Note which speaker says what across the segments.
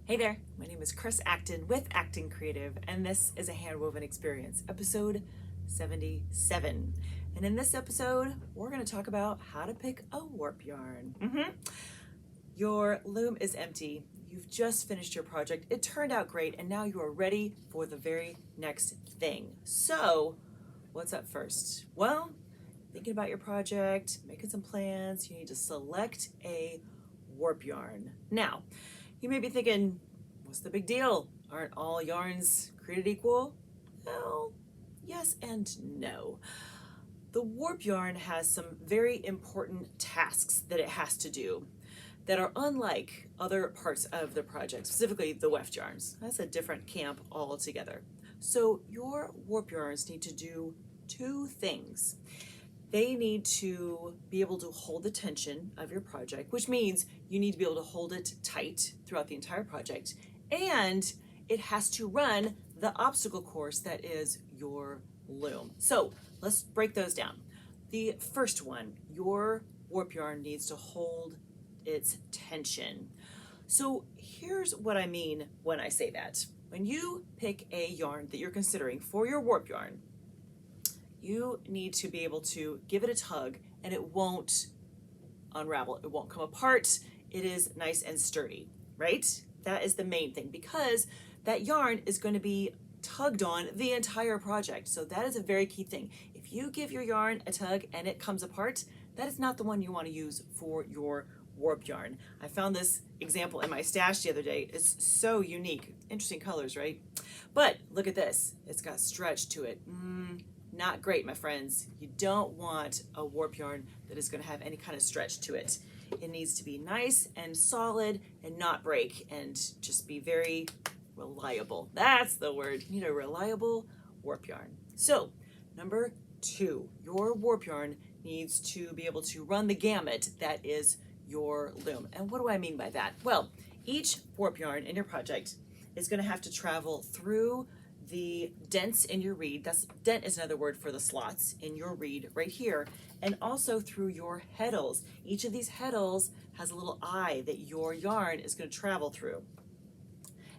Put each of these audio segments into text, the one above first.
Speaker 1: Hey there, my name is Chris Acton with Acton Creative, and this is a handwoven experience, episode 77. And in this episode, we're going to talk about how to pick a warp yarn. Your loom is empty. You've just finished your project. It turned out great, and now you are ready for the very next thing. So, what's up first? Well, thinking about your project, making some plans, you need to select a warp yarn. Now, you may be thinking, what's the big deal? Aren't all yarns created equal? Well, yes and no. The warp yarn has some very important tasks that it has to do that are unlike other parts of the project, specifically the weft yarns. That's a different camp altogether. So your warp yarns need to do two things. They need to be able to hold the tension of your project, which means you need to be able to hold it tight throughout the entire project, and it has to run the obstacle course that is your loom. So let's break those down. The first one, your warp yarn needs to hold its tension. So here's what I mean when I say that. When you pick a yarn that you're considering for your warp yarn, you need to be able to give it a tug and it won't unravel. It won't come apart. It is nice and sturdy, right? That is the main thing, because that yarn is going to be tugged on the entire project. So that is a very key thing. If you give your yarn a tug and it comes apart, that is not the one you want to use for your warp yarn. I found this example in my stash the other day. It's so unique. Interesting colors, right? But look at this. It's got stretch to it. Not great, my friends. You don't want a warp yarn that is going to have any kind of stretch to it. It needs to be nice and solid and not break and just be very reliable. That's the word. You need a reliable warp yarn. So, number 2, your warp yarn needs to be able to run the gamut that is your loom. And what do I mean by that? Well, each warp yarn in your project is going to have to travel through the dents in your reed. Dent is another word for the slots in your reed right here, and also through your heddles. Each of these heddles has a little eye that your yarn is going to travel through,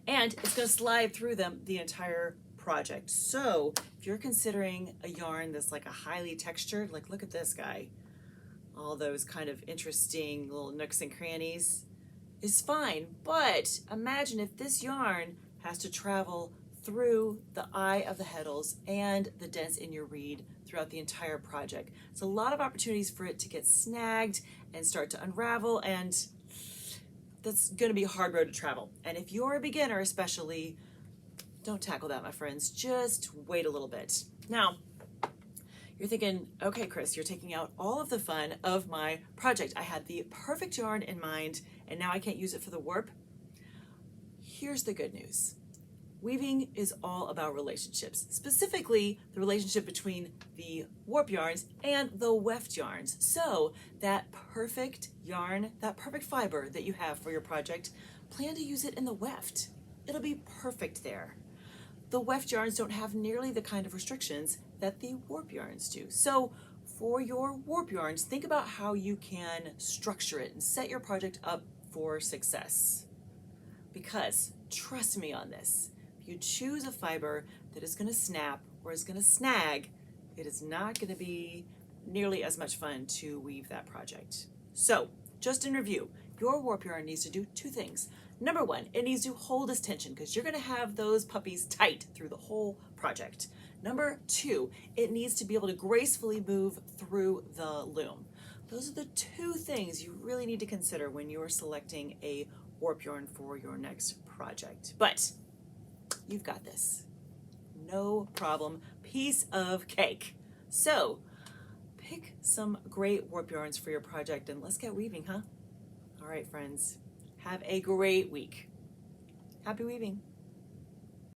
Speaker 1: and it's going to slide through them the entire project. So if you're considering a yarn that's like a highly textured, like look at this guy, all those kind of interesting little nooks and crannies, is fine. But imagine if this yarn has to travel through the eye of the heddles and the dents in your reed throughout the entire project. It's a lot of opportunities for it to get snagged and start to unravel, and that's going to be a hard road to travel. And if you're a beginner especially, don't tackle that, my friends. Just wait a little bit. Now, you're thinking, okay, Chris, you're taking out all of the fun of my project. I had the perfect yarn in mind, and now I can't use it for the warp. Here's the good news. Weaving is all about relationships, specifically the relationship between the warp yarns and the weft yarns. So that perfect yarn, that perfect fiber that you have for your project, plan to use it in the weft. It'll be perfect there. The weft yarns don't have nearly the kind of restrictions that the warp yarns do. So for your warp yarns, think about how you can structure it and set your project up for success. Because trust me on this, you choose a fiber that is going to snap or is going to snag, it is not going to be nearly as much fun to weave that project. So, just in review, your warp yarn needs to do 2 things. Number 1, it needs to hold its tension, because you're going to have those puppies tight through the whole project. Number 2, it needs to be able to gracefully move through the loom. Those are the 2 things you really need to consider when you're selecting a warp yarn for your next project. But you've got this. No problem. Piece of cake. So, pick some great warp yarns for your project and let's get weaving, huh? All right, friends. Have a great week. Happy weaving.